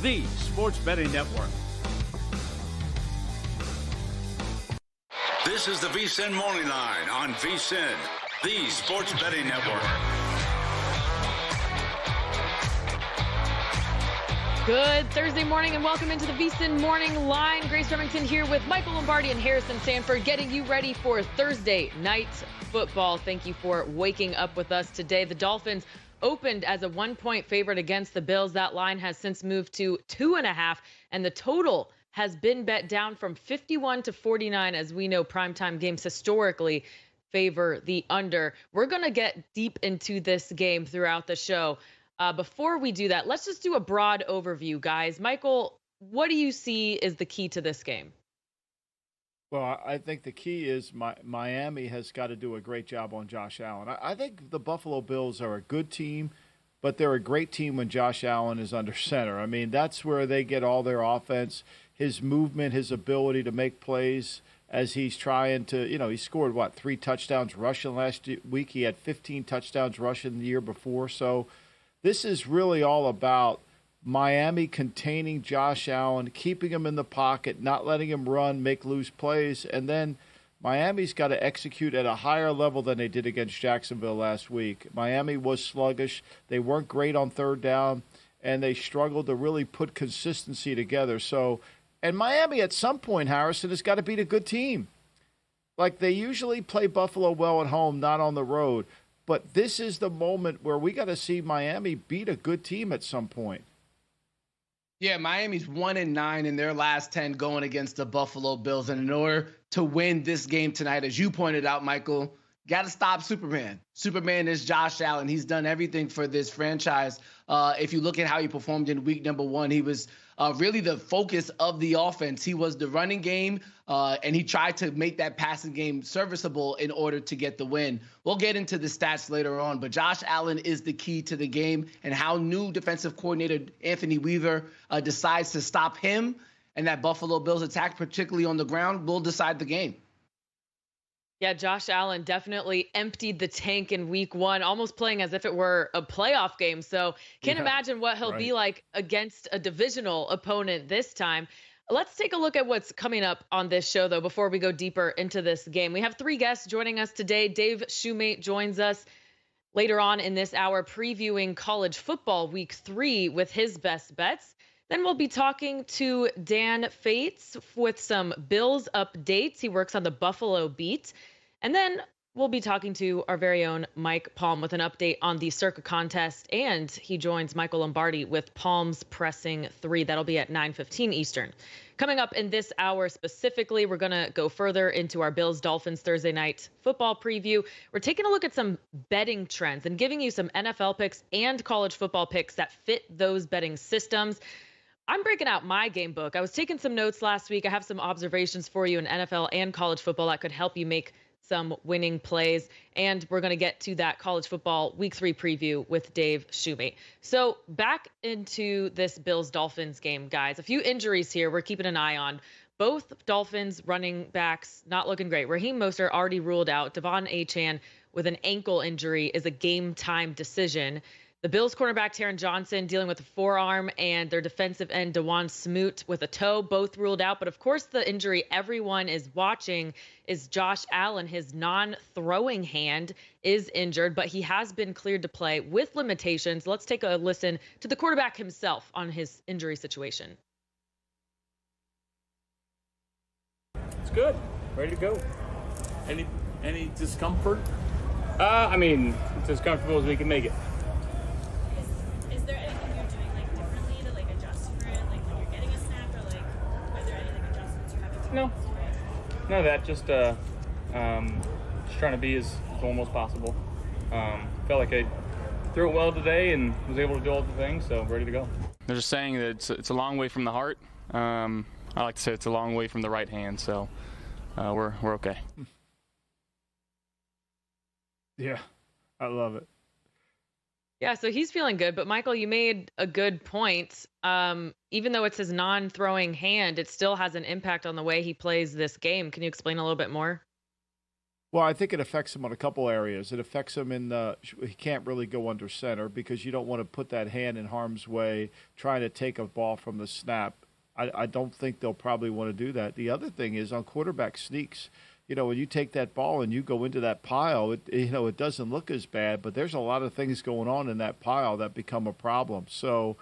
the sports betting network. This is the VSiN Morning Line on VSiN, the sports betting network. Good Thursday morning and welcome into the VSiN Morning Line. Grace Remington here with Michael Lombardi and Harrison Sanford, getting you ready for Thursday night football. Thank you for waking up with us today. The Dolphins opened as a 1-point favorite against the Bills. That line has since moved to 2.5, and the total has been bet down from 51 to 49. As we know, primetime games historically favor the under. We're going to get deep into this game throughout the show. Before we do that, let's just do a broad overview, guys. Michael, what do you see is the key to this game? Well, I think the key is Miami has got to do a great job on Josh Allen. I think the Buffalo Bills are a good team, but they're a great team when Josh Allen is under center. I mean, that's where they get all their offense, his movement, his ability to make plays as he's trying to, he scored, 3 touchdowns rushing last week. He had 15 touchdowns rushing the year before. So this is really all about Miami containing Josh Allen, keeping him in the pocket, not letting him run, make loose plays, and then Miami's got to execute at a higher level than they did against Jacksonville last week. Miami was sluggish. They weren't great on third down, and they struggled to really put consistency together. So, and Miami at some point, Harrison, has got to beat a good team. Like they usually play Buffalo well at home, not on the road. But this is the moment where we got to see Miami beat a good team at some point. Yeah, Miami's 1-9 in their last 10 going against the Buffalo Bills. And in order to win this game tonight, as you pointed out, Michael, got to stop Superman. Superman is Josh Allen. He's done everything for this franchise. If you look at how he performed in week number 1, he was really the focus of the offense. He was the running game, and he tried to make that passing game serviceable in order to get the win. We'll get into the stats later on, but Josh Allen is the key to the game, and how new defensive coordinator Anthony Weaver decides to stop him and that Buffalo Bills attack, particularly on the ground, will decide the game. Yeah, Josh Allen definitely emptied the tank in week 1, almost playing as if it were a playoff game. So can't imagine what he'll be like against a divisional opponent this time. Let's take a look at what's coming up on this show, though, before we go deeper into this game. We have 3 guests joining us today. Dave Shoemate joins us later on in this hour, previewing college football week 3 with his best bets. Then we'll be talking to Dan Fates with some Bills updates. He works on the Buffalo beat. And then we'll be talking to our very own Mike Palm with an update on the Circa contest. And he joins Michael Lombardi with Palm's Pressing 3. That'll be at 9:15 Eastern. Coming up in this hour specifically, we're going to go further into our Bills-Dolphins Thursday night football preview. We're taking a look at some betting trends and giving you some NFL picks and college football picks that fit those betting systems. I'm breaking out my game book. I was taking some notes last week. I have some observations for you in NFL and college football that could help you make some winning plays. And we're going to get to that college football week 3 preview with Dave Shoemate. So back into this Bills-Dolphins game, guys. A few injuries here we're keeping an eye on. Both Dolphins running backs not looking great. Raheem Mostert already ruled out. Devon Achane with an ankle injury is a game-time decision. The Bills cornerback Taron Johnson dealing with a forearm, and their defensive end DeJuan Smoot with a toe, both ruled out. But of course, the injury everyone is watching is Josh Allen. His non-throwing hand is injured, but he has been cleared to play with limitations. Let's take a listen to the quarterback himself on his injury situation. It's good. Ready to go. Any discomfort? It's as comfortable as we can make it. Is there anything you're doing differently to adjust for it, when you're getting a snap, or are there any adjustments you're having to No. make? None of that. Just trying to be as normal as possible. Felt like I threw it well today and was able to do all the things, so ready to go. They're just saying that it's a long way from the heart. I like to say it's a long way from the right hand, so we're okay. Yeah, I love it. Yeah, so he's feeling good. But, Michael, you made a good point. Even though it's his non-throwing hand, it still has an impact on the way he plays this game. Can you explain a little bit more? Well, I think it affects him on a couple areas. It affects him he can't really go under center because you don't want to put that hand in harm's way trying to take a ball from the snap. I don't think they'll probably want to do that. The other thing is on quarterback sneaks. When you take that ball and you go into that pile, it doesn't look as bad, but there's a lot of things going on in that pile that become a problem. So,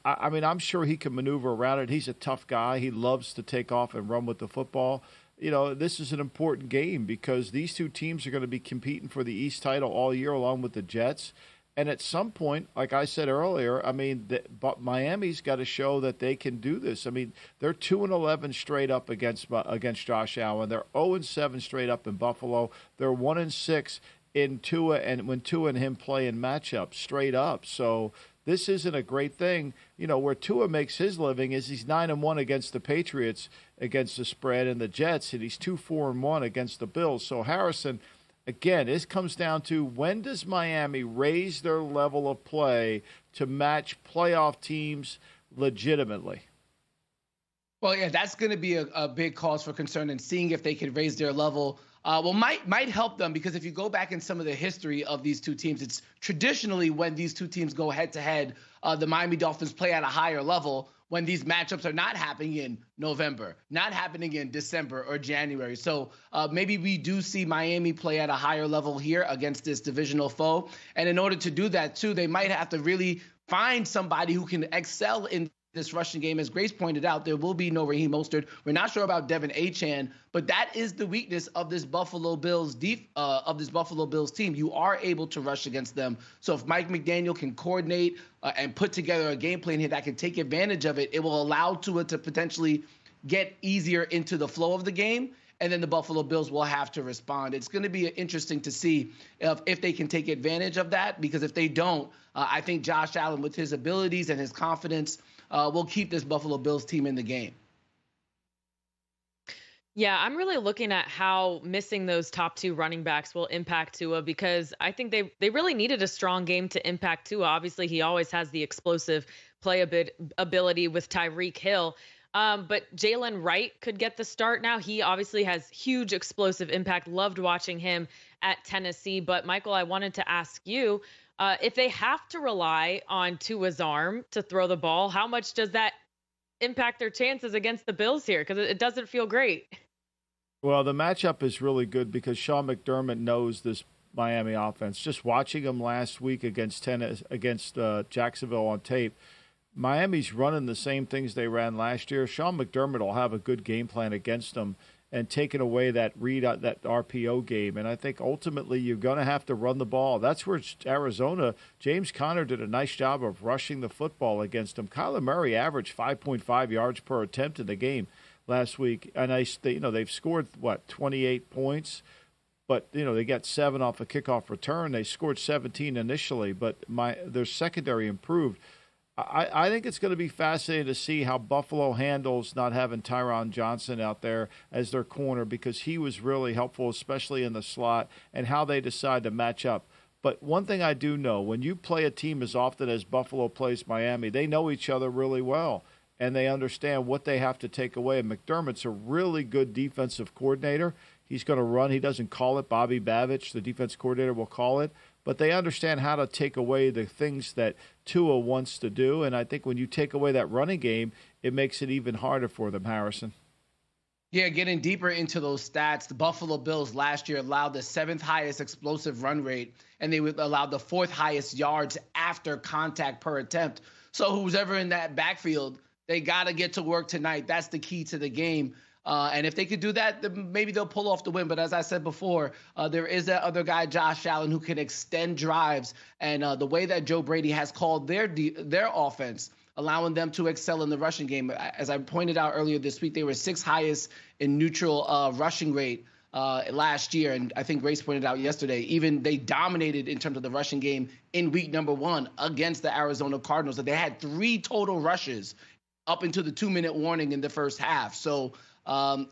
I mean, I'm sure he can maneuver around it. He's a tough guy. He loves to take off and run with the football. This is an important game because these two teams are going to be competing for the East title all year along with the Jets. And at some point, like I said earlier, I mean, Miami's got to show that they can do this. I mean, they're 2-11 straight up against Josh Allen. They're 0-7 straight up in Buffalo. They're 1-6 in Tua, and when Tua and him play in matchups straight up. So this isn't a great thing. Where Tua makes his living is he's 9-1 against the Patriots against the spread and the Jets, and he's 2-4-1 against the Bills. So Harrison. Again, this comes down to when does Miami raise their level of play to match playoff teams legitimately? Well, yeah, that's going to be a big cause for concern, and seeing if they can raise their level might help them, because if you go back in some of the history of these two teams, it's traditionally when these two teams go head-to-head, the Miami Dolphins play at a higher level when these matchups are not happening in November, not happening in December or January. So maybe we do see Miami play at a higher level here against this divisional foe. And in order to do that, too, they might have to really find somebody who can excel in this rushing game. As Grace pointed out, there will be no Raheem Mostert. We're not sure about Devin Achane, but that is the weakness of this Buffalo Bills team. You are able to rush against them. So if Mike McDaniel can coordinate and put together a game plan here that can take advantage of it, it will allow Tua to potentially get easier into the flow of the game. And then the Buffalo Bills will have to respond. It's going to be interesting to see if they can take advantage of that, because if they don't, I think Josh Allen, with his abilities and his confidence, will keep this Buffalo Bills team in the game. Yeah, I'm really looking at how missing those top two running backs will impact Tua, because I think they really needed a strong game to impact Tua. Obviously, he always has the explosive ability with Tyreek Hill. But Jalen Wright could get the start now. He obviously has huge explosive impact. Loved watching him at Tennessee. But Michael, I wanted to ask you, if they have to rely on Tua's arm to throw the ball, how much does that impact their chances against the Bills here? Because it doesn't feel great. Well, the matchup is really good because Sean McDermott knows this Miami offense. Just watching them last week against Jacksonville on tape, Miami's running the same things they ran last year. Sean McDermott will have a good game plan against them and taking away that RPO game. And I think ultimately you're going to have to run the ball. That's where Arizona, James Conner did a nice job of rushing the football against them. Kyler Murray averaged 5.5 yards per attempt in the game last week. And they've scored, 28 points? But, they got 7 off a kickoff return. They scored 17 initially, but their secondary improved. I think it's going to be fascinating to see how Buffalo handles not having Tyron Johnson out there as their corner, because he was really helpful, especially in the slot, and how they decide to match up. But one thing I do know, when you play a team as often as Buffalo plays Miami, they know each other really well, and they understand what they have to take away. And McDermott's a really good defensive coordinator. He's going to run. He doesn't call it. Bobby Babich, the defense coordinator, will call it. But they understand how to take away the things that Tua wants to do. And I think when you take away that running game, it makes it even harder for them, Harrison. Yeah, getting deeper into those stats, the Buffalo Bills last year allowed the 7th highest explosive run rate, and they would allow the 4th highest yards after contact per attempt. So who's ever in that backfield, they got to get to work tonight. That's the key to the game. And if they could do that, then maybe they'll pull off the win. But as I said before, there is that other guy, Josh Allen, who can extend drives. And the way that Joe Brady has called their offense, allowing them to excel in the rushing game. As I pointed out earlier this week, they were 6th highest in neutral rushing rate last year. And I think Grace pointed out yesterday, even they dominated in terms of the rushing game in week number 1 against the Arizona Cardinals. They had 3 total rushes up into the 2-minute warning in the first half. So I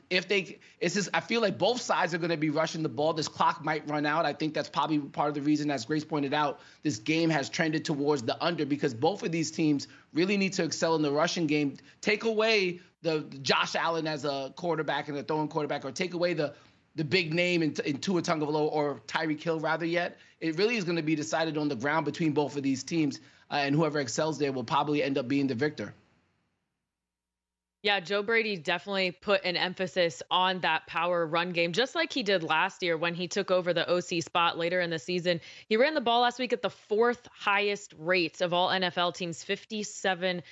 feel like both sides are going to be rushing the ball. This clock might run out. I think that's probably part of the reason, as Grace pointed out, this game has trended towards the under, because both of these teams really need to excel in the rushing game. Take away the Josh Allen as a quarterback and a throwing quarterback, or take away the the big name in Tua Tagovailoa or Tyreek Hill rather yet. It really is going to be decided on the ground between both of these teams, and whoever excels there will probably end up being the victor. Yeah, Joe Brady definitely put an emphasis on that power run game, just like he did last year when he took over the OC spot later in the season. He ran the ball last week at the 4th highest rates of all NFL teams, 57%.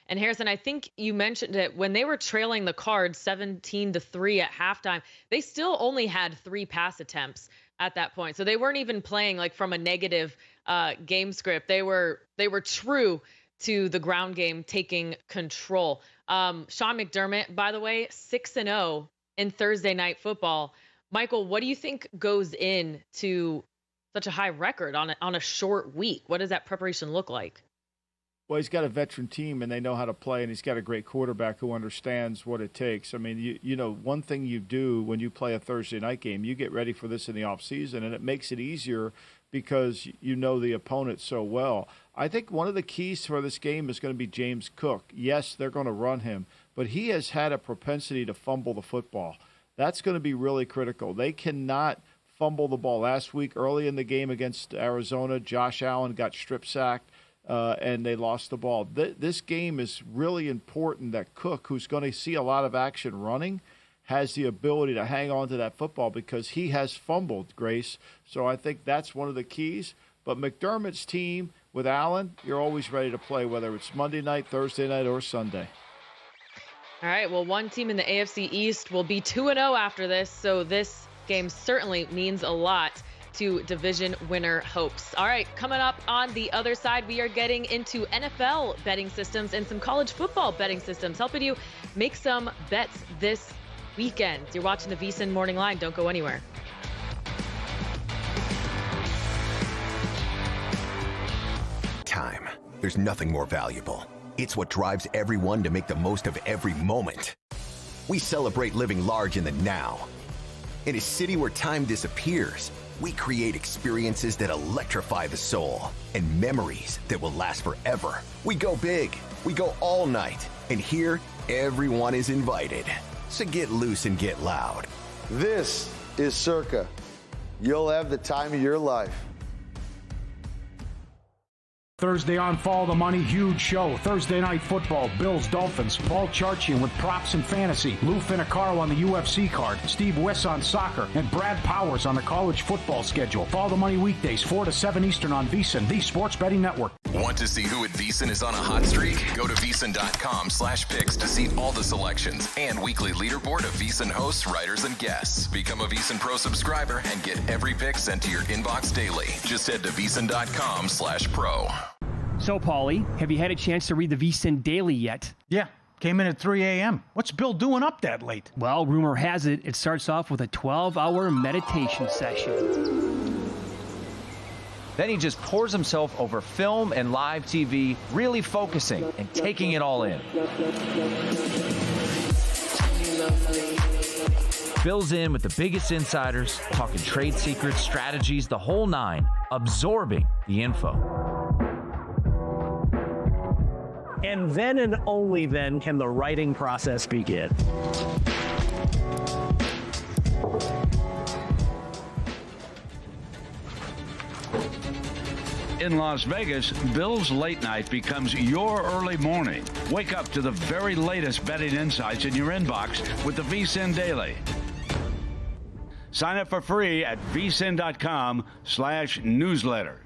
And Harrison, I think you mentioned it, when they were trailing the Cards 17-3 at halftime, they still only had 3 pass attempts at that point. So they weren't even playing like from a negative game script. They were true to the ground game, taking control. Sean McDermott, by the way, 6-0 in Thursday night football. Michael, what do you think goes into such a high record on a short week? What does that preparation look like? Well, he's got a veteran team, and they know how to play, and he's got a great quarterback who understands what it takes. I mean, you know, one thing you do when you play a Thursday night game, you get ready for this in the offseason, and it makes it easier because you know the opponent so well. I think one of the keys for this game is going to be James Cook. Yes, they're going to run him, but he has had a propensity to fumble the football. That's going to be really critical. They cannot fumble the ball. Last week, early in the game against Arizona, Josh Allen got strip sacked, and they lost the ball. This game is really important that Cook, who's going to see a lot of action running, has the ability to hang on to that football because he has fumbled, Grace. So I think that's one of the keys. But McDermott's team with Allen, you're always ready to play, whether it's Monday night, Thursday night, or Sunday. All right, well, one team in the AFC East will be 2-0 after this, so this game certainly means a lot to division winner hopes. All right, coming up on the other side, we are getting into NFL betting systems and some college football betting systems, helping you make some bets this weekend. You're watching the VSiN Morning Line. Don't go anywhere. Time. There's nothing more valuable. It's what drives everyone to make the most of every moment. We celebrate living large in the now. In a city where time disappears, we create experiences that electrify the soul and memories that will last forever. We go big, we go all night, and here, everyone is invited. So get loose and get loud. This is Circa. You'll have the time of your life. Thursday on Follow the Money, huge show. Thursday night football, Bills, Dolphins. Paul Charchian with props and fantasy. Lou Finicaro on the UFC card. Steve West on soccer. And Brad Powers on the college football schedule. Follow the Money weekdays, 4 to 7 Eastern on VSiN, the Sports Betting Network. Want to see who at VSiN is on a hot streak? Go to VSiN.com/picks to see all the selections and weekly leaderboard of VSiN hosts, writers, and guests. Become a VSiN Pro subscriber and get every pick sent to your inbox daily. Just head to VSiN.com/pro. So, Paulie, have you had a chance to read the VSiN Daily yet? Yeah, came in at 3 a.m. What's Bill doing up that late? Well, rumor has it, it starts off with a 12-hour meditation session. Then he just pours himself over film and live TV, really focusing and taking it all in. Bill's in with the biggest insiders, talking trade secrets, strategies, the whole nine, absorbing the info. And then and only then can the writing process begin. In Las Vegas, Bill's late night becomes your early morning. Wake up to the very latest betting insights in your inbox with the VSiN Daily. Sign up for free at vsin.com/newsletter.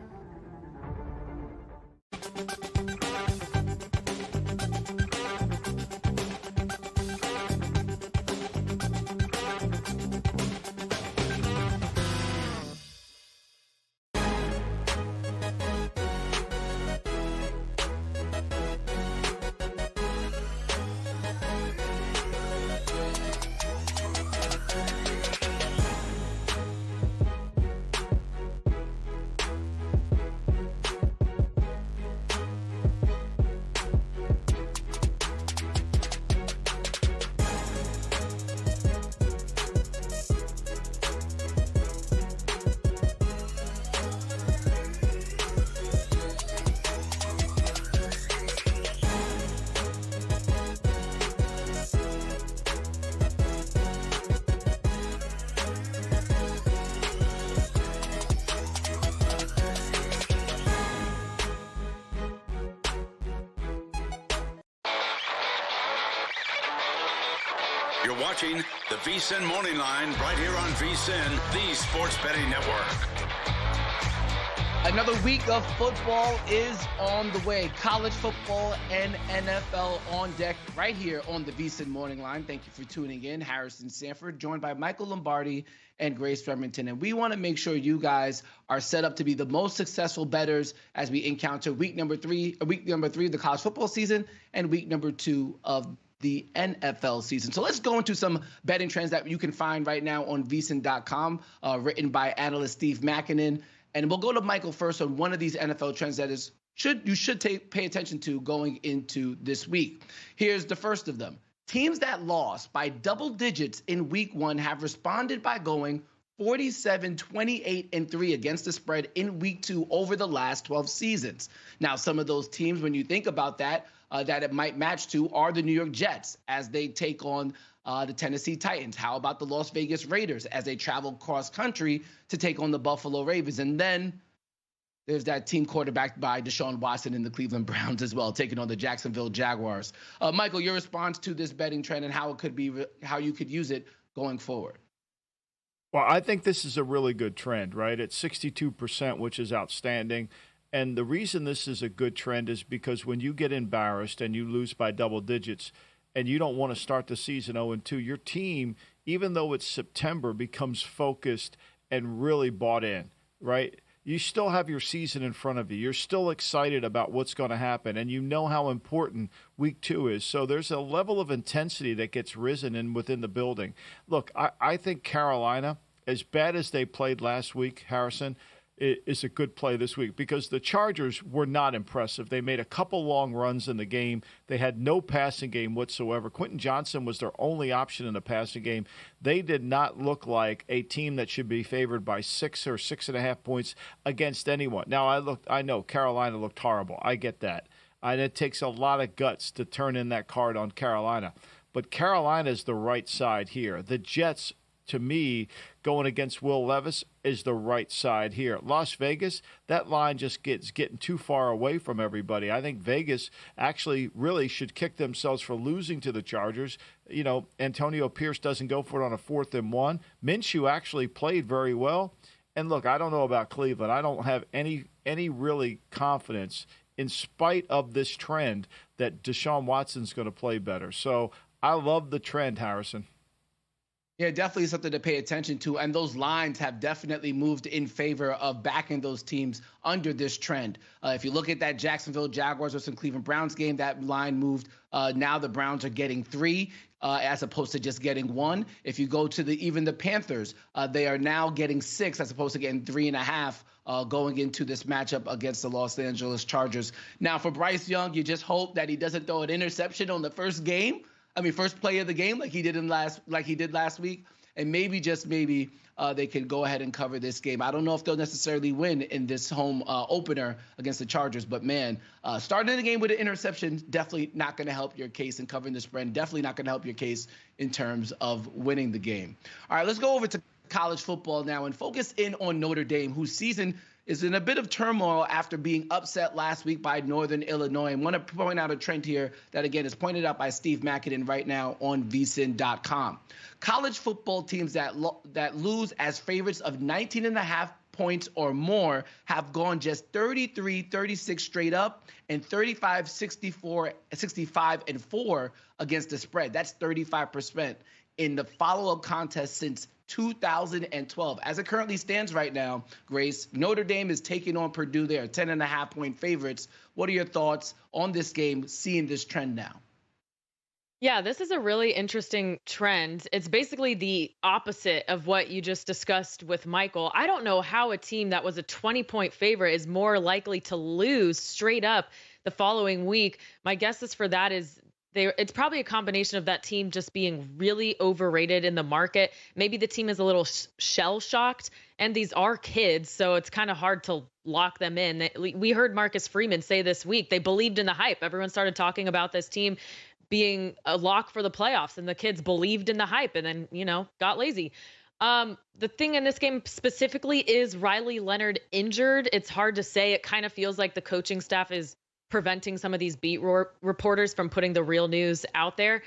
You're watching the VSiN Morning Line right here on VSiN, the Sports Betting Network. Another week of football is on the way. College football and NFL on deck right here on the VSiN Morning Line. Thank you for tuning in. Harrison Sanford, joined by Michael Lombardi and Grace Remington. And we want to make sure you guys are set up to be the most successful bettors as we encounter week number three of the college football season and week number 2 of the NFL season. So let's go into some betting trends that you can find right now on VSiN.com, written by analyst Steve Makinen. And we'll go to Michael first on one of these NFL trends that you should pay attention to going into this week. Here's the first of them. Teams that lost by double digits in week 1 have responded by going 47, 28, and 3 against the spread in week 2 over the last 12 seasons. Now, some of those teams, when you think about that it might match to are the New York Jets as they take on the Tennessee Titans. How about the Las Vegas Raiders as they travel cross country to take on the Buffalo Ravens? And then there's that team quarterbacked by Deshaun Watson and the Cleveland Browns as well, taking on the Jacksonville Jaguars. Michael, your response to this betting trend and how you could use it going forward. Well, I think this is a really good trend, right? It's 62%, which is outstanding. And the reason this is a good trend is because when you get embarrassed and you lose by double digits and you don't want to start the season 0-2, your team, even though it's September, becomes focused and really bought in, right? You still have your season in front of you. You're still excited about what's going to happen, and you know how important week 2 is. So there's a level of intensity that gets risen within the building. Look, I think Carolina, as bad as they played last week, Harrison, is a good play this week because the Chargers were not impressive. They made a couple long runs in the game. They had no passing game whatsoever. Quentin Johnson was their only option in the passing game. They did not look like a team that should be favored by 6 or 6.5 points against anyone. Now, I know Carolina looked horrible. I get that. And it takes a lot of guts to turn in that card on Carolina. But Carolina is the right side here. The Jets, to me, going against Will Levis is the right side here. Las Vegas, that line just getting too far away from everybody. I think Vegas actually really should kick themselves for losing to the Chargers. You know, Antonio Pierce doesn't go for it on a 4th and 1. Minshew actually played very well. And look, I don't know about Cleveland. I don't have any really confidence in spite of this trend that Deshaun Watson's going to play better. So I love the trend, Harrison. Yeah, definitely something to pay attention to. And those lines have definitely moved in favor of backing those teams under this trend. If you look at that Jacksonville Jaguars versus Cleveland Browns game, that line moved. Now the Browns are getting 3 as opposed to just getting 1. If you go to even the Panthers, they are now getting 6 as opposed to getting 3.5 going into this matchup against the Los Angeles Chargers. Now, for Bryce Young, you just hope that he doesn't throw an interception on the first play of the game like he did last week. And maybe, just maybe, they can go ahead and cover this game. I don't know if they'll necessarily win in this home opener against the Chargers, but man, starting the game with an interception, definitely not going to help your case in covering the spread. Definitely not going to help your case in terms of winning the game. All right, let's go over to college football now and focus in on Notre Dame, whose season is in a bit of turmoil after being upset last week by Northern Illinois. I want to point out a trend here that, again, is pointed out by Steve Makinen right now on VSiN.com. College football teams that lose as favorites of 19.5 points or more have gone just 33-36 straight up and 35-65-4 against the spread. That's 35% in the follow-up contest since 2012. As it currently stands right now, Grace, Notre Dame is taking on Purdue. They are 10.5-point favorites. What are your thoughts on this game, seeing this trend now? Yeah, this is a really interesting trend. It's basically the opposite of what you just discussed with Michael. I don't know how a team that was a 20-point favorite is more likely to lose straight up the following week. My guess is for that is it's probably a combination of that team just being really overrated in the market. Maybe the team is a little shell-shocked, and these are kids, so it's kind of hard to lock them in. We heard Marcus Freeman say this week they believed in the hype. Everyone started talking about this team being a lock for the playoffs, and the kids believed in the hype and then, got lazy. The thing in this game specifically is Riley Leonard injured. It's hard to say. It kind of feels like the coaching staff is preventing some of these beat reporters from putting the real news out there.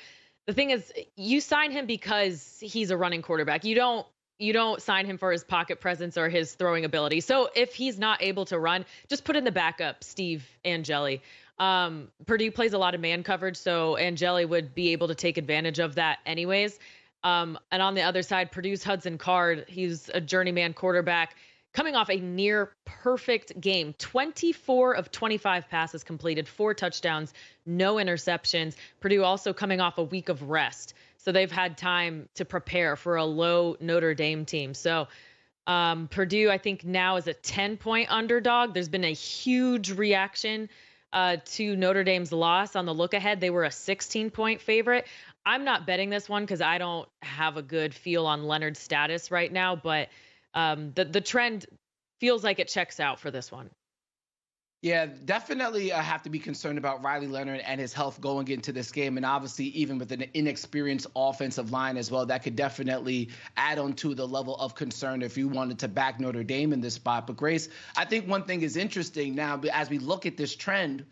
the thing is, you sign him because he's a running quarterback. You don't sign him for his pocket presence or his throwing ability. So if he's not able to run, just put in the backup, Steve Angeli. Purdue plays a lot of man coverage, so Angeli would be able to take advantage of that anyways. And on the other side, Purdue's Hudson Card, he's a journeyman quarterback coming off a near perfect game. 24 of 25 passes completed, 4 touchdowns, no interceptions. Purdue also coming off a week of rest. So they've had time to prepare for a low Notre Dame team. So Purdue, I think now is a 10-point underdog. There's been a huge reaction to Notre Dame's loss on the look ahead. They were a 16-point favorite. I'm not betting this one because I don't have a good feel on Leonard's status right now, but the trend feels like it checks out for this one. Yeah, definitely have to be concerned about Riley Leonard and his health going into this game. And obviously, even with an inexperienced offensive line as well, that could definitely add on to the level of concern if you wanted to back Notre Dame in this spot. But Grace, I think one thing is interesting now as we look at this trend.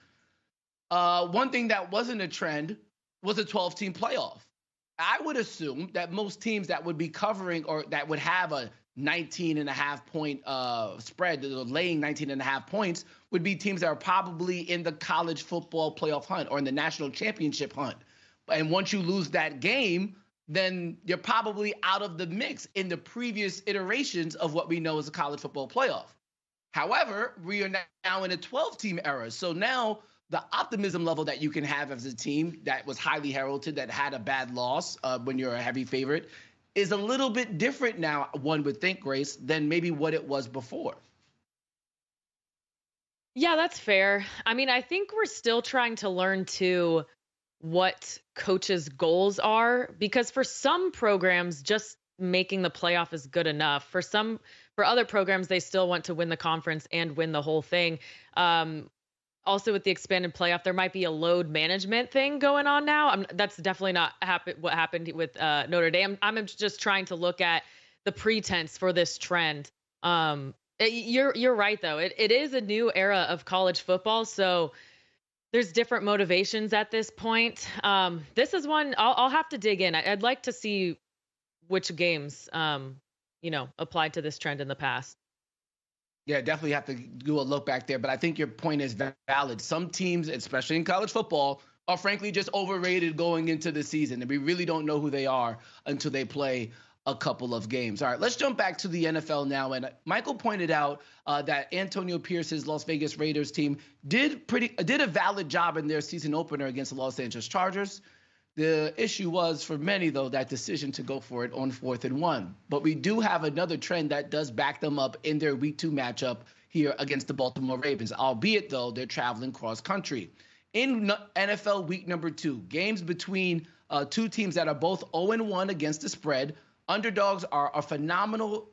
One thing that wasn't a trend was a 12-team playoff. I would assume that most teams that would be covering or that would have a 19.5 point spread, laying 19.5 points, would be teams that are probably in the college football playoff hunt or in the national championship hunt. And once you lose that game, then you're probably out of the mix in the previous iterations of what we know as a college football playoff. However, we are now in a 12-team era. So now the optimism level that you can have as a team that was highly heralded, that had a bad loss when you're a heavy favorite, is a little bit different now, one would think, Grace, than maybe what it was before. Yeah, that's fair. I mean, I think we're still trying to learn too what coaches' goals are, because for some programs, just making the playoff is good enough. For other programs, they still want to win the conference and win the whole thing. Also, with the expanded playoff, there might be a load management thing going on now. That's definitely not what happened with Notre Dame. I'm just trying to look at the pretense for this trend. You're right, though. It is a new era of college football, so there's different motivations at this point. This is one I'll have to dig in. I'd like to see which games, applied to this trend in the past. Yeah, definitely have to do a look back there. But I think your point is valid. Some teams, especially in college football, are frankly just overrated going into the season. And we really don't know who they are until they play a couple of games. All right, let's jump back to the NFL now. And Michael pointed out that Antonio Pierce's Las Vegas Raiders team did a valid job in their season opener against the Los Angeles Chargers. The issue was, for many, though, that decision to go for it on 4th and 1. But we do have another trend that does back them up in their Week 2 matchup here against the Baltimore Ravens, albeit, though, they're traveling cross-country. In NFL Week number 2, games between two teams that are both 0-1 against the spread. Underdogs are a phenomenal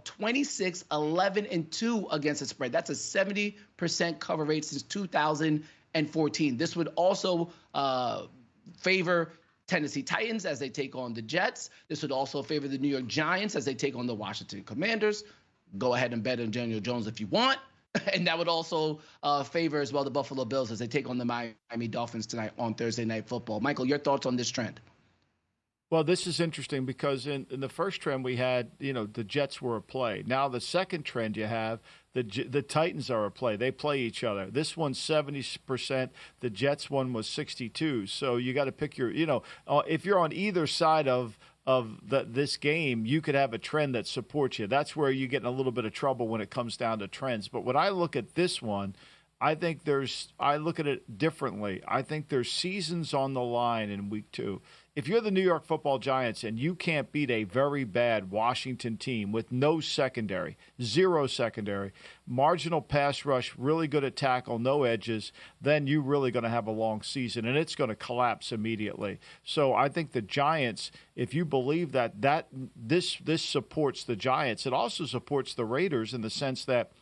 26, 11, and 2 against the spread. That's a 70% cover rate since 2014. This would also favor Tennessee Titans as they take on the Jets. This would also favor the New York Giants as they take on the Washington Commanders. Go ahead and bet on Daniel Jones if you want. And that would also favor as well the Buffalo Bills as they take on the Miami Dolphins tonight on Thursday Night Football. Michael, your thoughts on this trend? Well, this is interesting because in the first trend we had, the Jets were a play. Now the second trend you have, the Titans are a play. They play each other. This one's 70%. The Jets one was 62. So you got to pick your, if you're on either side of this game, you could have a trend that supports you. That's where you get in a little bit of trouble when it comes down to trends. But when I look at this one, I look at it differently. I think there's seasons on the line in Week 2. If you're the New York Football Giants and you can't beat a very bad Washington team with no secondary, zero secondary, marginal pass rush, really good at tackle, no edges, then you're really going to have a long season, and it's going to collapse immediately. So I think the Giants, if you believe that this supports the Giants, it also supports the Raiders in the sense that,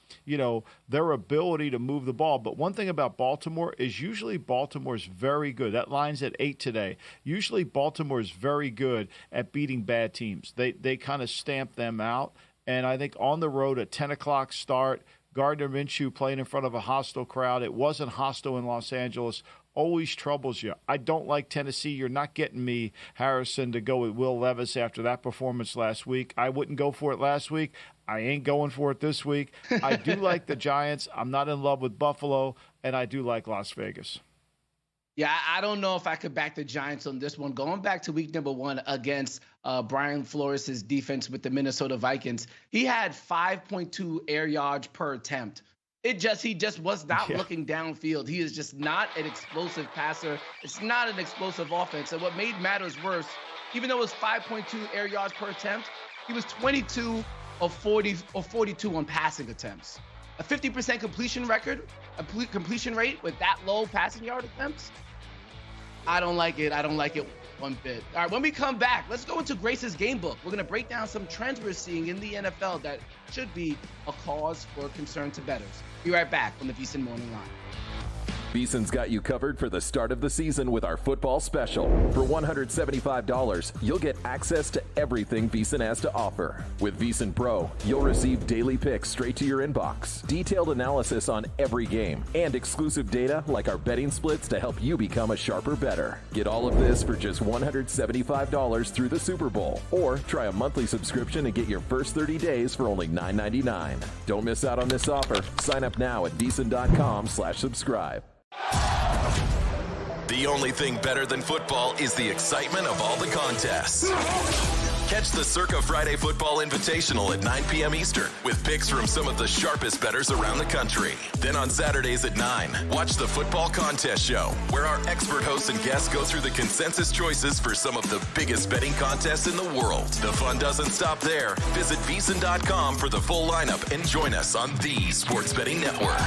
their ability to move the ball. But one thing about Baltimore is usually Baltimore's very good. That line's at 8 today. Usually Baltimore is very good at beating bad teams. They kind of stamp them out. And I think on the road, a 10 o'clock start, Gardner Minshew playing in front of a hostile crowd. It wasn't hostile in Los Angeles always troubles you. I don't like Tennessee. You're not getting me, Harrison, to go with Will Levis after that performance last week. I wouldn't go for it last week. I ain't going for it this week. I do like the Giants. I'm not in love with Buffalo, and I do like Las Vegas. Yeah, I don't know if I could back the Giants on this one. Going back to week number 1 against Brian Flores' defense with the Minnesota Vikings, he had 5.2 air yards per attempt. He just was not looking downfield. He is just not an explosive passer. It's not an explosive offense. And what made matters worse, even though it was 5.2 air yards per attempt, he was 22 of 40 or 42 on passing attempts. A 50% completion rate with that low passing yard attempts. I don't like it. I don't like it one bit. All right, when we come back, let's go into Grace's game book. We're going to break down some trends we're seeing in the NFL that should be a cause for concern to bettors. Be right back on the VSiN Morning Line. VSiN's got you covered for the start of the season with our football special. For $175, you'll get access to everything VSiN has to offer. With VSiN Pro, you'll receive daily picks straight to your inbox, detailed analysis on every game, and exclusive data like our betting splits to help you become a sharper bettor. Get all of this for just $175 through the Super Bowl. Or try a monthly subscription and get your first 30 days for only $9.99. Don't miss out on this offer. Sign up now at VSiN.com/subscribe. The only thing better than football is the excitement of all the contests. Catch the Circa Friday Football Invitational at 9 p.m. Eastern with picks from some of the sharpest bettors around the country. Then on Saturdays at 9, watch the Football Contest Show, where our expert hosts and guests go through the consensus choices for some of the biggest betting contests in the world. The fun doesn't stop there. Visit VSiN.com for the full lineup and join us on the Sports Betting Network.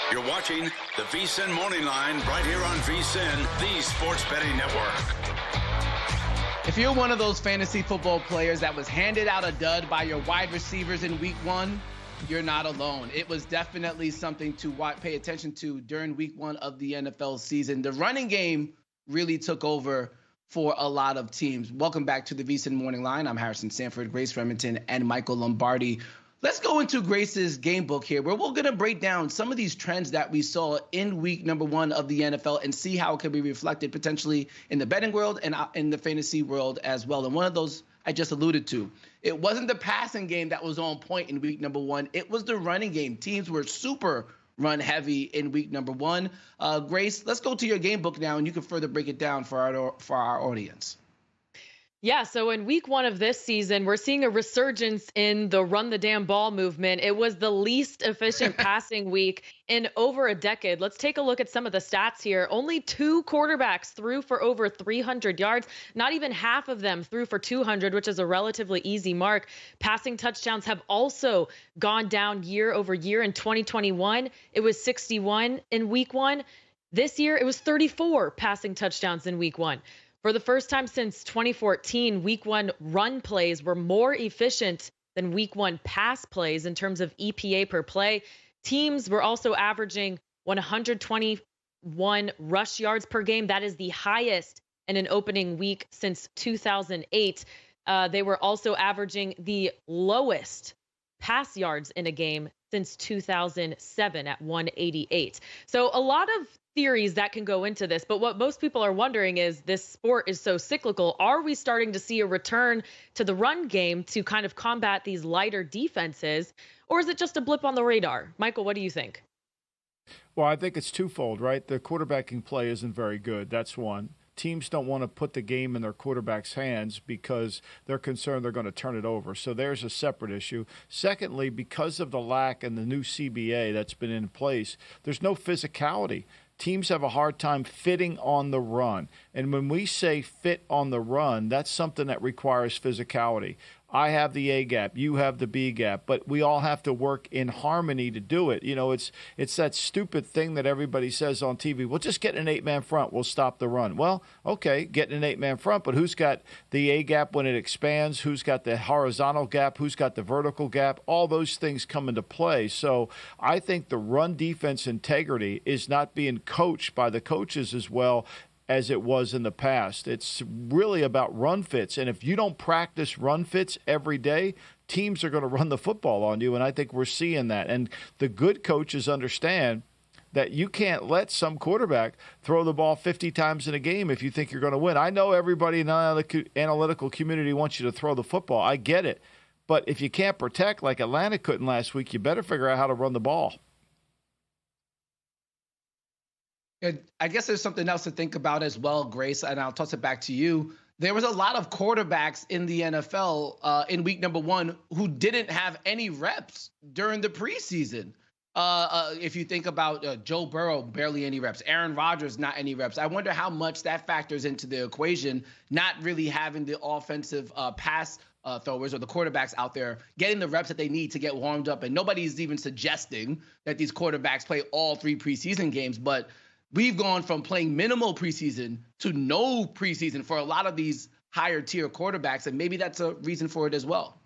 You're watching the VSiN Morning Line right here on VSiN, the Sports Betting Network. If you're one of those fantasy football players that was handed out a dud by your wide receivers in week one, you're not alone. It was definitely something to pay attention to during week one of the NFL season. The running game really took over for a lot of teams. Welcome back to the VSiN Morning Line. I'm Harrison Sanford, Grace Remington, and Michael Lombardi. Let's go into Grace's game book here, where we're going to break down some of these trends that we saw in week number one of the NFL and see how it can be reflected potentially in the betting world and in the fantasy world as well. And one of those I just alluded to, it wasn't the passing game that was on point in week number one. It was the running game. Teams were super run heavy in week number one. Grace, let's go to your game book now, and you can further break it down for our audience. Yeah, so in week one of this season, we're seeing a resurgence in the run the damn ball movement. It was the least efficient passing week in over a decade. Let's take a look at some of the stats here. Only 2 quarterbacks threw for over 300 yards. Not even half of them threw for 200, which is a relatively easy mark. Passing touchdowns have also gone down year over year. In 2021, it was 61 in week one. This year, it was 34 passing touchdowns in week one. For the first time since 2014, week one run plays were more efficient than week one pass plays in terms of EPA per play. Teams were also averaging 121 rush yards per game. That is the highest in an opening week since 2008. They were also averaging the lowest pass yards in a game since 2007 at 188. So a lot of theories that can go into this, but what most people are wondering is this sport is so cyclical. Are we starting to see a return to the run game to kind of combat these lighter defenses, or is it just a blip on the radar? Michael, what do you think? Well, I think it's twofold, right? The quarterbacking play isn't very good. That's one. Teams don't want to put the game in their quarterback's hands because they're concerned they're going to turn it over. So there's a separate issue. Secondly, because of the lack and the new CBA that's been in place, there's no physicality. Teams have a hard time fitting on the run. And when we say fit on the run, that's something that requires physicality. I have the A gap, you have the B gap, but we all have to work in harmony to do it. You know, it's that stupid thing that everybody says on TV. We'll just get an 8-man front, we'll stop the run. Well, okay, get an 8-man front, but who's got the A gap when it expands? Who's got the horizontal gap? Who's got the vertical gap? All those things come into play. So I think the run defense integrity is not being coached by the coaches as well as it was in the past. It's really about run fits. And if you don't practice run fits every day, teams are going to run the football on you. And I think we're seeing that. And the good coaches understand that you can't let some quarterback throw the ball 50 times in a game if you think you're going to win. I know everybody in the analytical community wants you to throw the football. I get it. But if you can't protect like Atlanta couldn't last week, you better figure out how to run the ball. I guess there's something else to think about as well, Grace, and I'll toss it back to you. There was a lot of quarterbacks in the NFL in week number one who didn't have any reps during the preseason. If you think about Joe Burrow, barely any reps. Aaron Rodgers, not any reps. I wonder how much that factors into the equation, not really having the offensive pass throwers or the quarterbacks out there getting the reps that they need to get warmed up. And nobody's even suggesting that these quarterbacks play all 3 preseason games, but we've gone from playing minimal preseason to no preseason for a lot of these higher tier quarterbacks, and maybe that's a reason for it as well.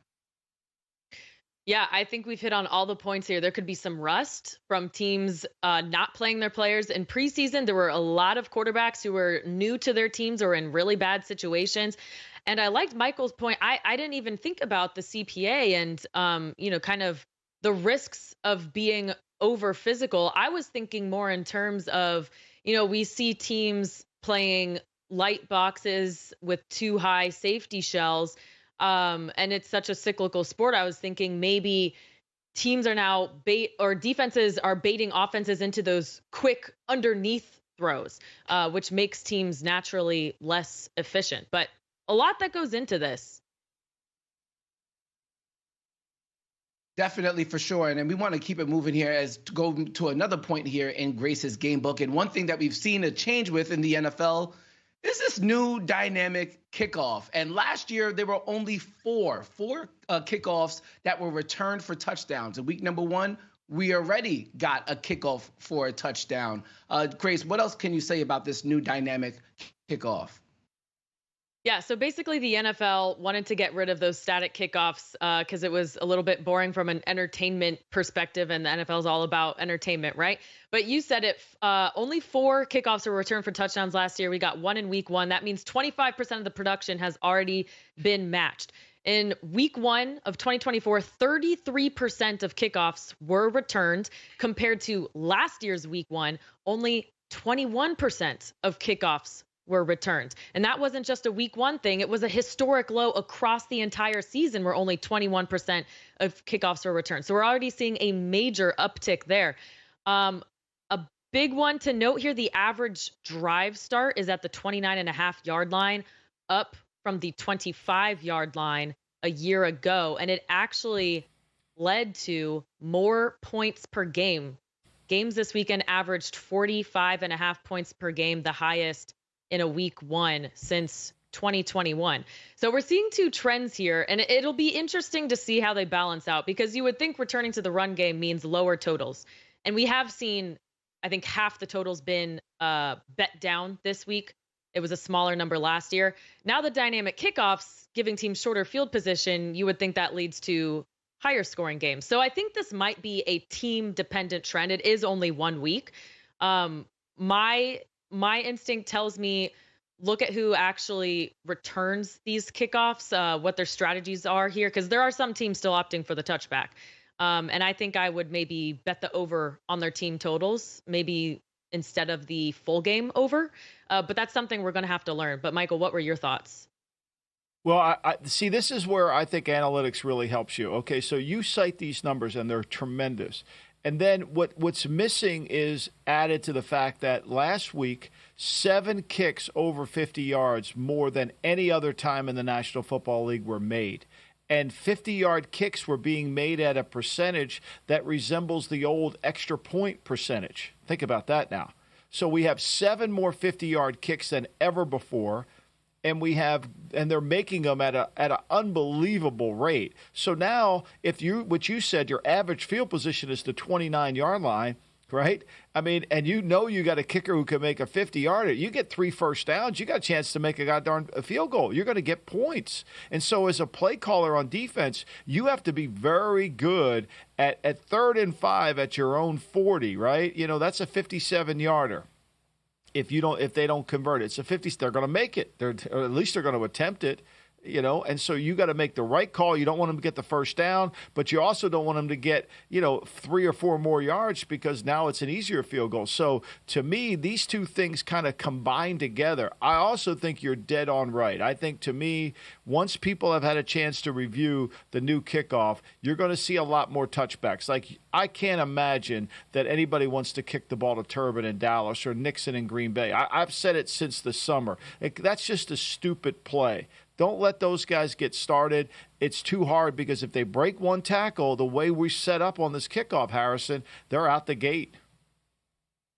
Yeah, I think we've hit on all the points here. There could be some rust from teams not playing their players in preseason. There were a lot of quarterbacks who were new to their teams or in really bad situations. And I liked Michael's point. I didn't even think about the CPA and, kind of the risks of being over physical. I was thinking more in terms of, we see teams playing light boxes with too high safety shells. And it's such a cyclical sport. I was thinking maybe teams are now defenses are baiting offenses into those quick underneath throws, which makes teams naturally less efficient. But a lot that goes into this. Definitely, for sure. And we want to keep it moving here as to go to another point here in Grace's game book. And one thing that we've seen a change with in the NFL is this new dynamic kickoff. And last year, there were only four kickoffs that were returned for touchdowns. In week number one, we already got a kickoff for a touchdown. Grace, what else can you say about this new dynamic kickoff? Yeah, so basically the NFL wanted to get rid of those static kickoffs because it was a little bit boring from an entertainment perspective, and the NFL is all about entertainment, right? But you said it, only 4 kickoffs were returned for touchdowns last year. We got 1 in week 1. That means 25% of the production has already been matched. In week 1 of 2024, 33% of kickoffs were returned compared to last year's week 1, only 21% of kickoffs were returned. And that wasn't just a week 1 thing. It was a historic low across the entire season where only 21% of kickoffs were returned. So we're already seeing a major uptick there. A big one to note here, the average drive start is at the 29.5-yard line, up from the 25-yard line a year ago. And it actually led to more points per game. Games this weekend averaged 45.5 points per game, the highest in a week 1 since 2021. So we're seeing 2 trends here, and it'll be interesting to see how they balance out, because you would think returning to the run game means lower totals. And we have seen, I think, half the totals been bet down this week. It was a smaller number last year. Now the dynamic kickoffs giving teams shorter field position, you would think that leads to higher scoring games. So I think this might be a team dependent trend. It is only 1 week. My instinct tells me look at who actually returns these kickoffs, what their strategies are here, because there are some teams still opting for the touchback. And I think I would maybe bet the over on their team totals, maybe instead of the full game over. But that's something we're going to have to learn. But Michael, what were your thoughts? Well, I see, this is where I think analytics really helps you. Okay, so you cite these numbers and they're tremendous. And then what's missing is added to the fact that last week, 7 kicks over 50 yards more than any other time in the National Football League were made. And 50-yard kicks were being made at a percentage that resembles the old extra point percentage. Think about that now. So we have 7 more 50-yard kicks than ever before. And they're making them at an unbelievable rate. So now, what you said, your average field position is the 29-yard line, right? I mean, and you got a kicker who can make a 50-yarder. You get 3 first downs, you got a chance to make a goddamn field goal. You're going to get points. And so as a play caller on defense, you have to be very good at 3rd and 5 at your own 40, right? That's a 57-yarder. If they don't convert it, it's a 50. They're going to make it. Or at least they're going to attempt it. And so you got to make the right call. You don't want them to get the first down, but you also don't want them to get, 3 or 4 more yards, because now it's an easier field goal. So to me, these 2 things kind of combine together. I also think you're dead on right. I think, to me, once people have had a chance to review the new kickoff, you're going to see a lot more touchbacks. Like, I can't imagine that anybody wants to kick the ball to Turbin in Dallas or Nixon in Green Bay. I've said it since the summer. That's just a stupid play. Don't let those guys get started. It's too hard, because if they break 1 tackle, the way we set up on this kickoff, Harrison, they're out the gate.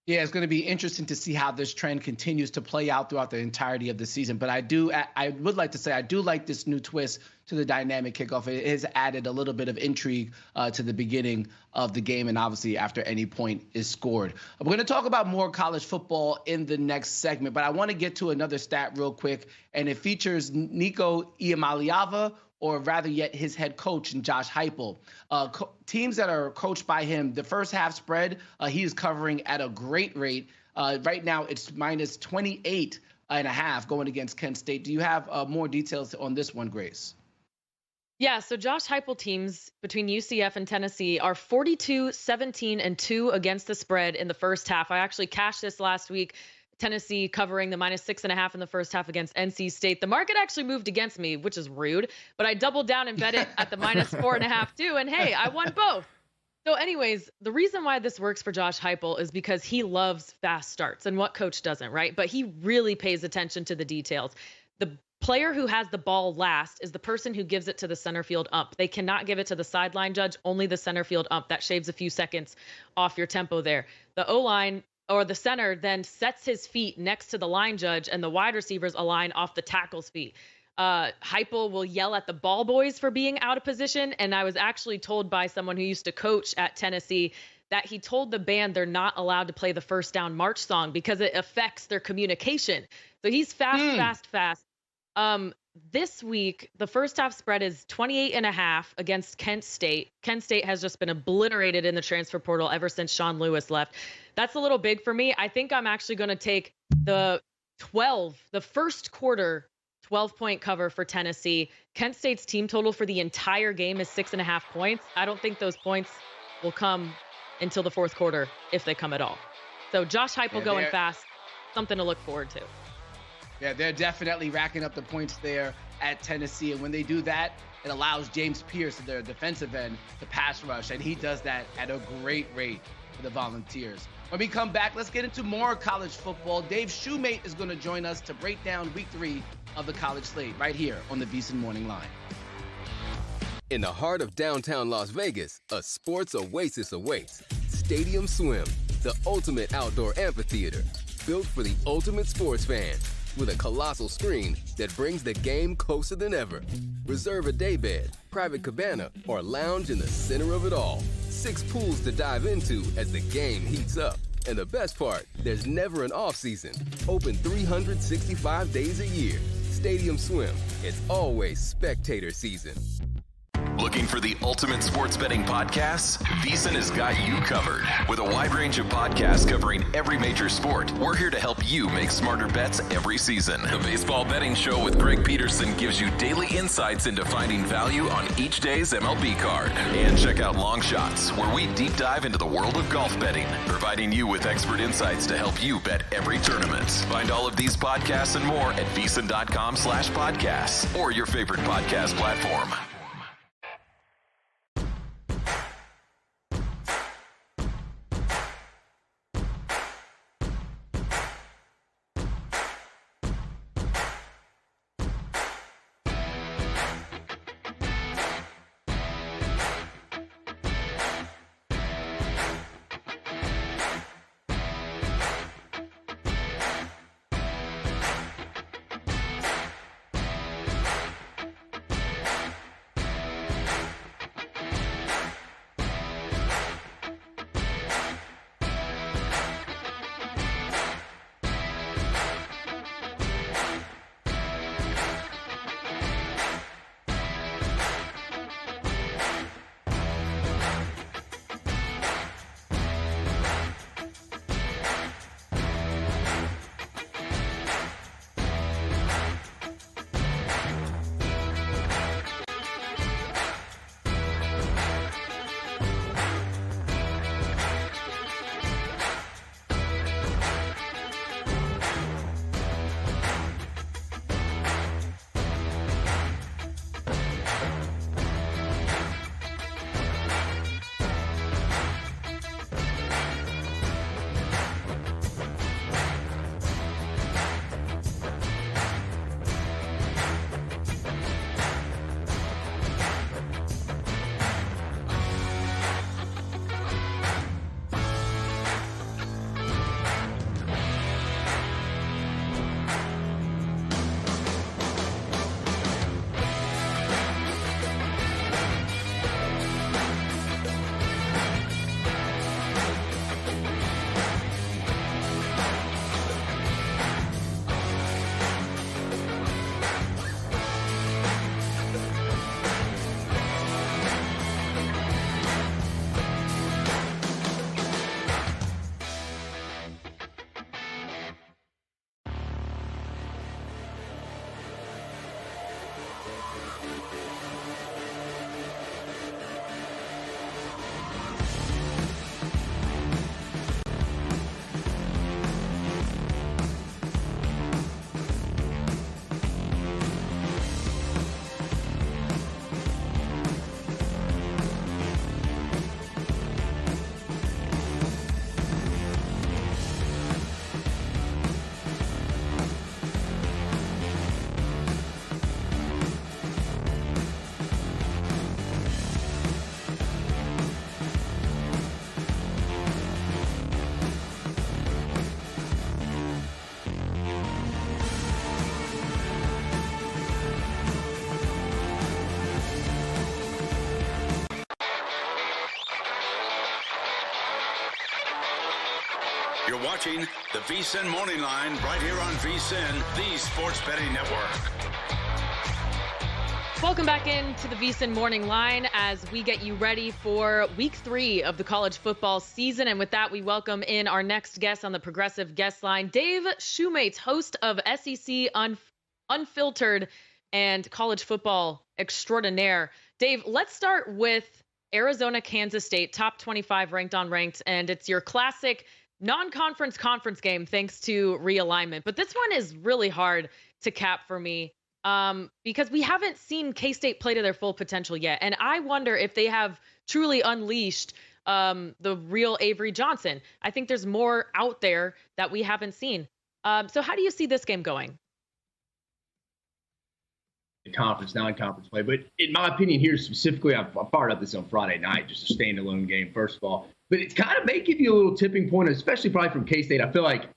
Yeah, it's going to be interesting to see how this trend continues to play out throughout the entirety of the season. But I would like to say I do like this new twist to the dynamic kickoff. It has added a little bit of intrigue to the beginning of the game, and obviously after any point is scored. We're going to talk about more college football in the next segment, but I want to get to another stat real quick, and it features Nico Iamaleava, or rather yet his head coach, and Josh Heupel. Teams that are coached by him, the first half spread, he is covering at a great rate. Right now, it's minus 28.5 going against Kent State. Do you have more details on this one, Grace? Yeah, so Josh Heupel teams between UCF and Tennessee are 42, 17, and 2 against the spread in the first half. I actually cashed this last week. Tennessee covering the minus 6.5 in the first half against NC State. The market actually moved against me, which is rude, but I doubled down and bet it at the minus 4.5 too. And hey, I won both. So anyways, the reason why this works for Josh Heupel is because he loves fast starts, and what coach doesn't, right? But he really pays attention to the details. The player who has the ball last is the person who gives it to the center field ump. They cannot give it to the sideline judge, only the center field ump. That shaves a few seconds off your tempo there. The O-line or the center then sets his feet next to the line judge, and the wide receivers align off the tackle's feet. Heupel will yell at the ball boys for being out of position. And I was actually told by someone who used to coach at Tennessee that he told the band they're not allowed to play the First Down March song because it affects their communication. So he's fast. This week, the first half spread is 28.5 against Kent State. Kent State has just been obliterated in the transfer portal ever since Sean Lewis left. That's a little big for me. I think I'm actually going to take the first quarter 12-point cover for Tennessee. Kent State's team total for the entire game is 6.5 points. I don't think those points will come until the fourth quarter, if they come at all. So Josh Heupel going fast, something to look forward to. Yeah, they're definitely racking up the points there at Tennessee. And when they do that, it allows James Pierce, their defensive end, to pass rush. And he does that at a great rate for the Volunteers. When we come back, let's get into more college football. Dave Shoemate is going to join us to break down week 3 of the college slate right here on the VSiN Morning Line. In the heart of downtown Las Vegas, a sports oasis awaits. Stadium Swim, the ultimate outdoor amphitheater, built for the ultimate sports fan. With a colossal screen that brings the game closer than ever. Reserve a daybed, private cabana, or lounge in the center of it all. 6 pools to dive into as the game heats up. And the best part, there's never an off-season. Open 365 days a year. Stadium Swim, it's always spectator season. Looking for the ultimate sports betting podcasts? VSiN has got you covered. With a wide range of podcasts covering every major sport, we're here to help you make smarter bets every season. The Baseball Betting Show with Greg Peterson gives you daily insights into finding value on each day's MLB card. And check out Long Shots, where we deep dive into the world of golf betting, providing you with expert insights to help you bet every tournament. Find all of these podcasts and more at VSiN.com/podcasts or your favorite podcast platform. You're watching the VSiN Morning Line right here on VSiN, the Sports Betting Network. Welcome back into the VSiN Morning Line as we get you ready for week 3 of the college football season. And with that, we welcome in our next guest on the Progressive Guest Line, Dave Shoemates, host of SEC Unfiltered and college football extraordinaire. Dave, let's start with Arizona, Kansas State, top 25 ranked on ranked. And it's your classic non-conference conference game thanks to realignment. But this one is really hard to cap for me. Because we haven't seen K-State play to their full potential yet. And I wonder if they have truly unleashed the real Avery Johnson. I think there's more out there that we haven't seen. So how do you see this game going? Conference, non-conference play. But in my opinion here specifically, I fired up this on Friday night, just a standalone game, first of all. But it's kind of may give you a little tipping point, especially probably from K-State. I feel like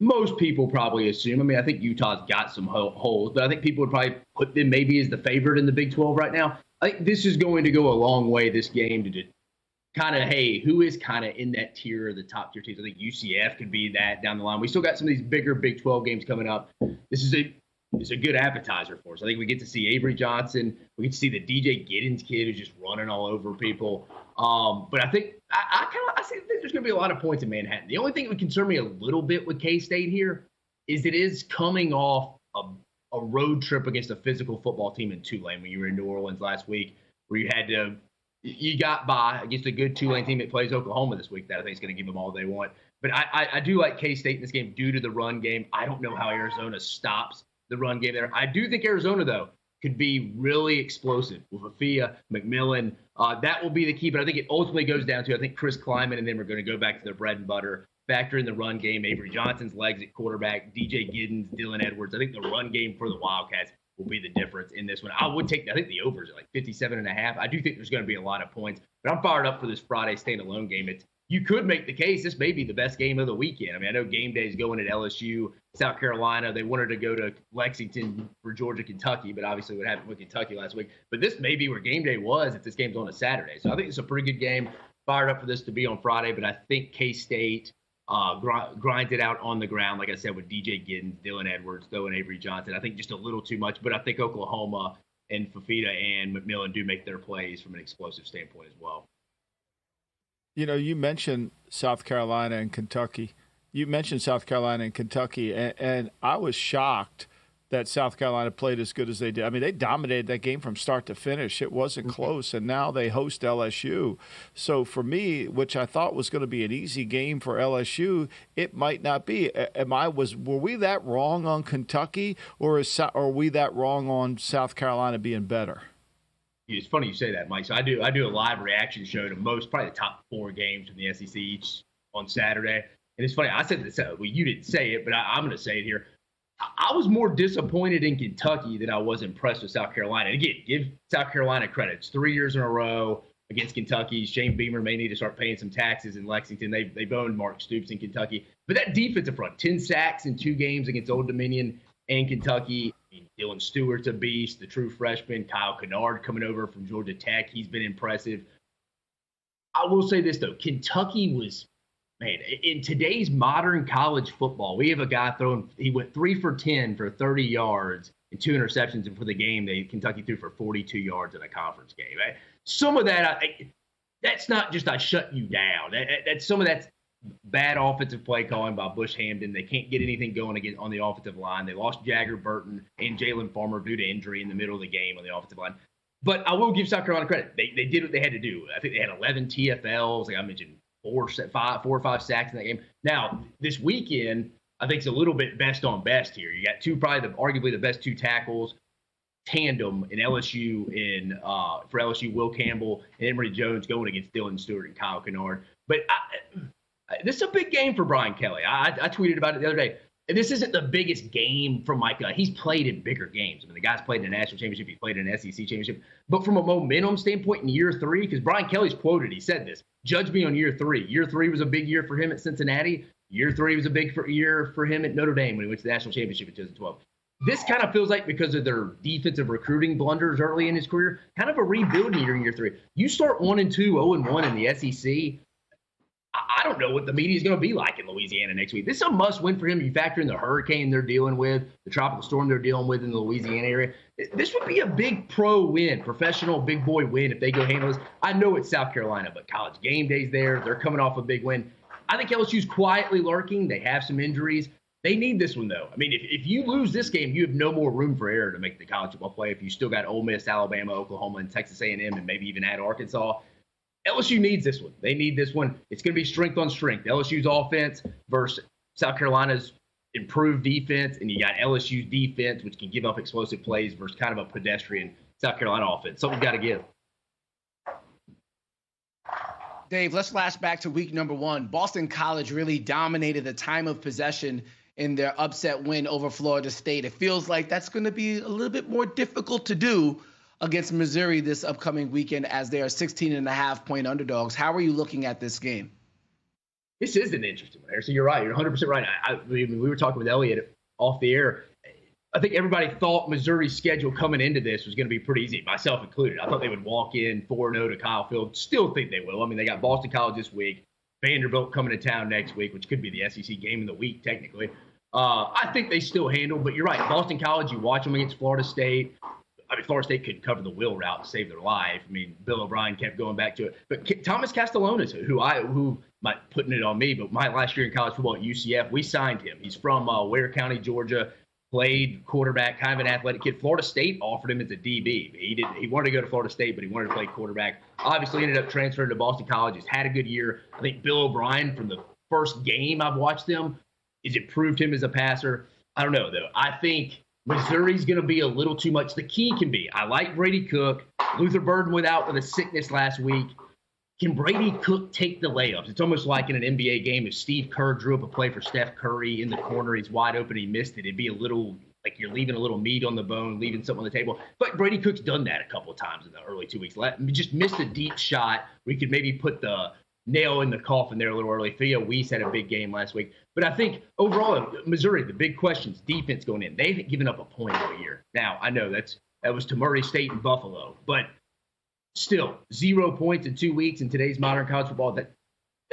most people probably assume. I mean, I think Utah's got some holes, but I think people would probably put them maybe as the favorite in the Big 12 right now. I think this is going to go a long way, this game, to kind of, hey, who is kind of in that tier of the top tier teams? I think UCF could be that down the line. We still got some of these bigger Big 12 games coming up. This is a good appetizer for us. I think we get to see Avery Johnson. We get to see the DJ Giddens kid who's just running all over people. But I think I think there's going to be a lot of points in Manhattan. The only thing that would concern me a little bit with K-State here is it is coming off a road trip against a physical football team in Tulane when you were in New Orleans last week, where you got by against a good Tulane team that plays Oklahoma this week. That I think is going to give them all they want. But I do like K-State in this game due to the run game. I don't know how Arizona stops the run game there. I do think Arizona, though, could be really explosive with Afia, McMillan. That will be the key, but I think it ultimately goes down to, I think, Chris Kleiman, and then we're going to go back to their bread and butter, factor in the run game, Avery Johnson's legs at quarterback, DJ Giddens, Dylan Edwards. I think the run game for the Wildcats will be the difference in this one. I think the overs are like 57.5. I do think there's going to be a lot of points, but I'm fired up for this Friday standalone game. You could make the case this may be the best game of the weekend. I mean, I know game day is going at LSU, South Carolina. They wanted to go to Lexington for Georgia, Kentucky, but obviously what happened with Kentucky last week. But this may be where game day was if this game's on a Saturday. So I think it's a pretty good game. Fired up for this to be on Friday, but I think K-State grinds it out on the ground, like I said, with DJ Giddens, Dylan Edwards, though, and Avery Johnson. I think just a little too much, but I think Oklahoma and Fafita and McMillan do make their plays from an explosive standpoint as well. You know, you mentioned South Carolina and Kentucky. And I was shocked that South Carolina played as good as they did. I mean, they dominated that game from start to finish. It wasn't close, and now they host LSU. So for me, which I thought was going to be an easy game for LSU, it might not be. Were we that wrong on Kentucky, or are we that wrong on South Carolina being better? It's funny you say that, Mike. So I do a live reaction show to probably the top 4 games from the SEC each on Saturday. And it's funny, I said this, well, you didn't say it, but I'm going to say it here. I was more disappointed in Kentucky than I was impressed with South Carolina. And again, give South Carolina credit. It's 3 years in a row against Kentucky. Shane Beamer may need to start paying some taxes in Lexington. They've owned Mark Stoops in Kentucky. But that defensive front, 10 sacks in 2 games against Old Dominion and Kentucky. I mean, Dylan Stewart's a beast, the true freshman. Kyle Kennard coming over from Georgia Tech. He's been impressive. I will say this, though. Kentucky was, man, in today's modern college football, we have a guy he went 3 for 10 for 30 yards and 2 interceptions. And for the game, Kentucky threw for 42 yards in a conference game. Some of that, that's not just I shut you down. Some of that's bad offensive play calling by Bush Hamden. They can't get anything going again on the offensive line. They lost Jagger Burton and Jalen Farmer due to injury in the middle of the game on the offensive line. But I will give South Carolina credit. They did what they had to do. I think they had 11 TFLs. Like I mentioned, 4 or 5 sacks in that game. Now, this weekend, I think it's a little bit best on best here. You got arguably the best 2 tackles tandem in LSU for LSU, Will Campbell and Emory Jones going against Dylan Stewart and Kyle Kennard. But this is a big game for Brian Kelly. I tweeted about it the other day. This isn't the biggest game from Micah. He's played in bigger games. I mean, the guy's played in a national championship. He played in an SEC championship. But from a momentum standpoint in year 3, because Brian Kelly's quoted, he said this, judge me on year 3. Year 3 was a big year for him at Cincinnati. Year 3 was a big year for him at Notre Dame when he went to the national championship in 2012. This kind of feels like, because of their defensive recruiting blunders early in his career, kind of a rebuilding year in year 3. You start 1-2, 0-1 in the SEC. I don't know what the media is going to be like in Louisiana next week. This is a must-win for him. You factor in the hurricane they're dealing with, the tropical storm they're dealing with in the Louisiana area. This would be a big pro win, professional big boy win if they go handle this. I know it's South Carolina, but College game day's there. They're coming off a big win. I think LSU's quietly lurking. They have some injuries. They need this one, though. I mean, if you lose this game, you have no more room for error to make the college football play. If you still got Ole Miss, Alabama, Oklahoma, and Texas A&M, and maybe even add Arkansas, LSU needs this one. They need this one. It's going to be strength on strength. LSU's offense versus South Carolina's improved defense, and you got LSU's defense, which can give up explosive plays, versus kind of a pedestrian South Carolina offense. Something's got to give. Dave, let's flash back to week number 1. Boston College really dominated the time of possession in their upset win over Florida State. It feels like that's going to be a little bit more difficult to do against Missouri this upcoming weekend, as they are 16.5-point underdogs. How are you looking at this game? This is an interesting one, so you're right. You're 100% right. We were talking with Elliot off the air. I think everybody thought Missouri's schedule coming into this was going to be pretty easy, myself included. I thought they would walk in 4-0 to Kyle Field. Still think they will. I mean, they got Boston College this week, Vanderbilt coming to town next week, which could be the SEC game of the week, technically. I think they still handle, but you're right. Boston College, you watch them against Florida State. I mean, Florida State couldn't cover the wheel route to save their life. I mean, Bill O'Brien kept going back to it. But Thomas Castellanos, who might putting it on me, but my last year in college football at UCF, we signed him. He's from Ware County, Georgia. Played quarterback, kind of an athletic kid. Florida State offered him as a DB. He wanted to go to Florida State, but he wanted to play quarterback. Obviously ended up transferring to Boston College. He's had a good year. I think Bill O'Brien, from the first game I've watched them, has improved him as a passer. I don't know, though. I think Missouri's going to be a little too much. The key can be, I like Brady Cook. Luther Burden was out with a sickness last week. Can Brady Cook take the layups? It's almost like in an NBA game if Steve Kerr drew up a play for Steph Curry in the corner, he's wide open, he missed it. It'd be a little like you're leaving a little meat on the bone, leaving something on the table. But Brady Cook's done that a couple of times in the early 2 weeks. Just missed a deep shot. We could maybe put the nail in the coffin there a little early. Theo Weiss had a big game last week. But I think overall, Missouri, the big questions, defense going in. They haven't given up a point all year. Now, I know that was to Murray State and Buffalo, but still, 0 points in 2 weeks in today's modern college football. That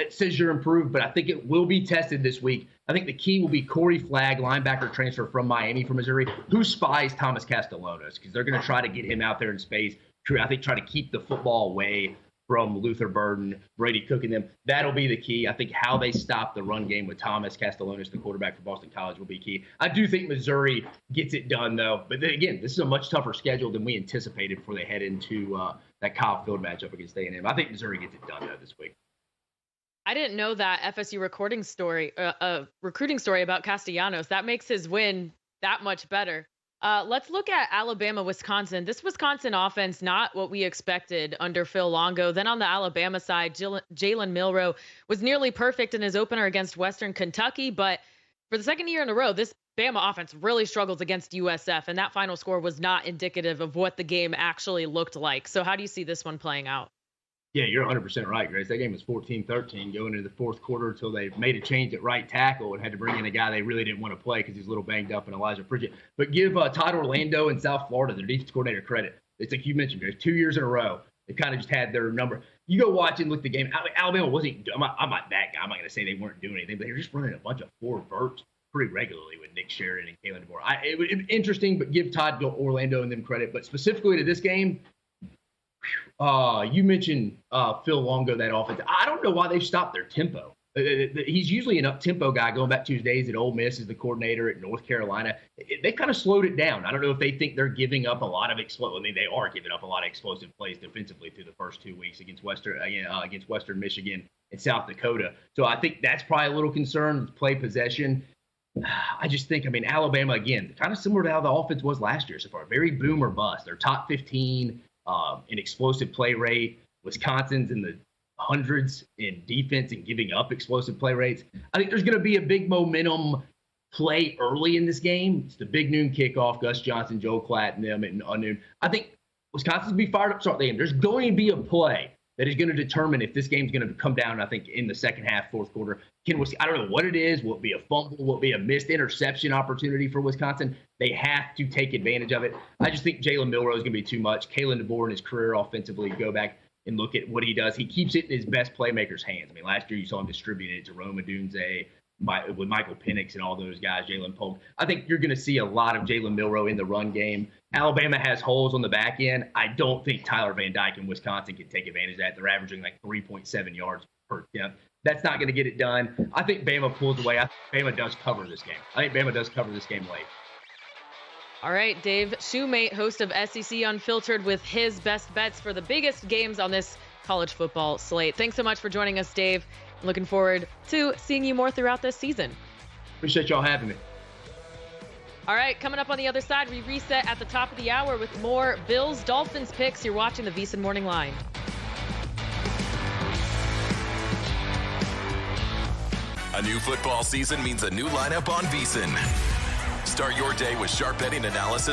says you're improved, but I think it will be tested this week. I think the key will be Corey Flagg, linebacker transfer from Miami from Missouri, who spies Thomas Castellanos, because they're going to try to get him out there in space. I think try to keep the football away from Luther Burden, Brady Cook, and them. That'll be the key. I think how they stop the run game with Thomas Castellanos, the quarterback for Boston College, will be key. I do think Missouri gets it done, though. But then again, this is a much tougher schedule than we anticipated before they head into that Kyle Field matchup against A&M. I think Missouri gets it done, though, this week. I didn't know that FSU recruiting story about Castellanos. That makes his win that much better. Let's look at Alabama, Wisconsin. This Wisconsin offense, not what we expected under Phil Longo. Then on the Alabama side, Jalen Milroe was nearly perfect in his opener against Western Kentucky. But for the second year in a row, this Bama offense really struggles against USF. And that final score was not indicative of what the game actually looked like. So how do you see this one playing out? Yeah, you're 100% right, Grace. That game was 14-13 going into the fourth quarter until they made a change at right tackle and had to bring in a guy they really didn't want to play because he's a little banged up, and Elijah Pritchett. But give Todd Orlando in South Florida, their defense coordinator, credit. It's like you mentioned, Grace, 2 years in a row. They kind of just had their number. You go watch and look at the game. Alabama wasn't – I'm not that guy. I'm not going to say they weren't doing anything, but they were just running a bunch of four verts pretty regularly with Nick Sheridan and Kalen DeBoer. It was interesting, but give Todd Orlando and them credit. But specifically to this game – you mentioned Phil Longo, that offense. I don't know why they've stopped their tempo. He's usually an up-tempo guy going back to his days at Ole Miss as the coordinator at North Carolina. They kind of slowed it down. I don't know if they think they're giving up a lot of they are giving up a lot of explosive plays defensively through the first 2 weeks against Western Michigan and South Dakota. So I think that's probably a little concern, play possession. I just think, Alabama, again, kind of similar to how the offense was last year so far. Very boom or bust. They're top 15 in explosive play rate. Wisconsin's in the hundreds in defense and giving up explosive play rates. I think there's going to be a big momentum play early in this game. It's the big noon kickoff. Gus Johnson, Joe Klatt, and them at noon. I think Wisconsin's going to be fired up to start the game. There's going to be a play that is going to determine if this game's going to come down, I think, in the second half, fourth quarter. I don't know what it is. Will it be a fumble? Will it be a missed interception opportunity for Wisconsin? They have to take advantage of it. I just think Jalen Milroe is going to be too much. Kalen DeBoer in his career offensively go back. and look at what he does. He keeps it in his best playmakers' hands. I mean, last year you saw him distribute it to Rome Odunze, with Michael Penix and all those guys, Jalen Polk. I think you're going to see a lot of Jalen Milroe in the run game. Alabama has holes on the back end. I don't think Tyler Van Dyke in Wisconsin can take advantage of that. They're averaging like 3.7 yards per attempt. That's not going to get it done. I think Bama pulls away. I think Bama does cover this game. Late. All right, Dave Shoemate, host of SEC Unfiltered, with his best bets for the biggest games on this college football slate. Thanks so much for joining us, Dave. Looking forward to seeing you more throughout this season. Appreciate y'all having me. All right, coming up on the other side, we reset at the top of the hour with more Bills-Dolphins picks. You're watching the VSiN Morning Line. A new football season means a new lineup on VSiN. Start your day with sharp betting analysis